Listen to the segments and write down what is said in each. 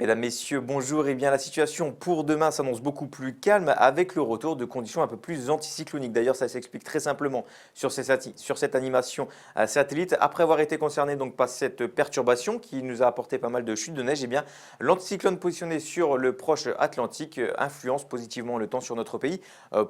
Mesdames, Messieurs, bonjour. Eh bien, la situation pour demain s'annonce beaucoup plus calme avec le retour de conditions un peu plus anticycloniques. D'ailleurs, ça s'explique très simplement sur cette animation satellite. Après avoir été concerné donc par cette perturbation qui nous a apporté pas mal de chutes de neige, eh bien, l'anticyclone positionné sur le proche Atlantique influence positivement le temps sur notre pays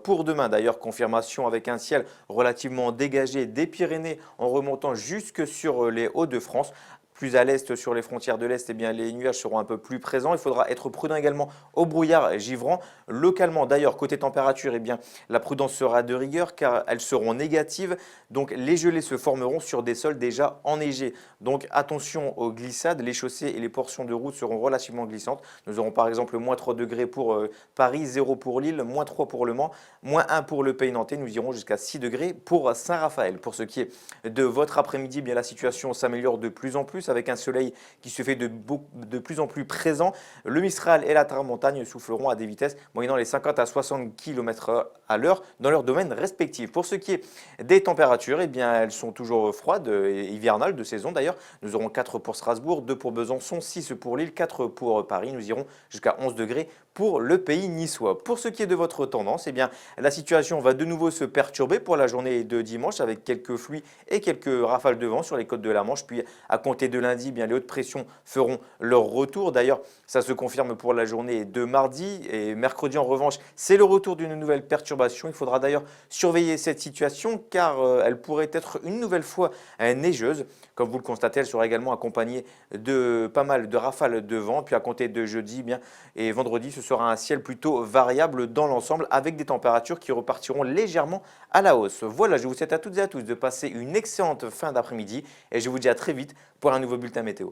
pour demain. D'ailleurs, confirmation avec un ciel relativement dégagé des Pyrénées en remontant jusque sur les Hauts-de-France. Plus à l'est, sur les frontières de l'Est, eh bien, les nuages seront un peu plus présents. Il faudra être prudent également au brouillard givrant. Localement, d'ailleurs, côté température, eh bien, la prudence sera de rigueur car elles seront négatives. Donc, les gelées se formeront sur des sols déjà enneigés. Donc, attention aux glissades. Les chaussées et les portions de route seront relativement glissantes. Nous aurons par exemple moins 3 degrés pour Paris, 0 pour Lille, moins 3 pour Le Mans, moins 1 pour le Pays Nantais. Nous irons jusqu'à 6 degrés pour Saint-Raphaël. Pour ce qui est de votre après-midi, eh bien, la situation s'améliore de plus en plus avec un soleil qui se fait de plus en plus présent. Le Mistral et la tramontagne souffleront à des vitesses moyennant les 50 à 60 km à l'heure dans leurs domaines respectifs. Pour ce qui est des températures, eh bien, elles sont toujours froides et hivernales de saison d'ailleurs. Nous aurons 4 pour Strasbourg, 2 pour Besançon, 6 pour Lille, 4 pour Paris. Nous irons jusqu'à 11 degrés pour le pays niçois. Pour ce qui est de votre tendance, eh bien, la situation va de nouveau se perturber pour la journée de dimanche avec quelques pluies et quelques rafales de vent sur les côtes de la Manche. Puis à compter de lundi, eh bien, les hautes pressions feront leur retour. D'ailleurs, ça se confirme pour la journée de mardi et mercredi en revanche, c'est le retour d'une nouvelle perturbation. Il faudra d'ailleurs surveiller cette situation car elle pourrait être une nouvelle fois neigeuse. Comme vous le constatez, elle sera également accompagnée de pas mal de rafales de vent. Puis à compter de jeudi bien, et vendredi, ce sera un ciel plutôt variable dans l'ensemble avec des températures qui repartiront légèrement à la hausse. Voilà, je vous souhaite à toutes et à tous de passer une excellente fin d'après-midi et je vous dis à très vite pour un nouveau bulletin météo.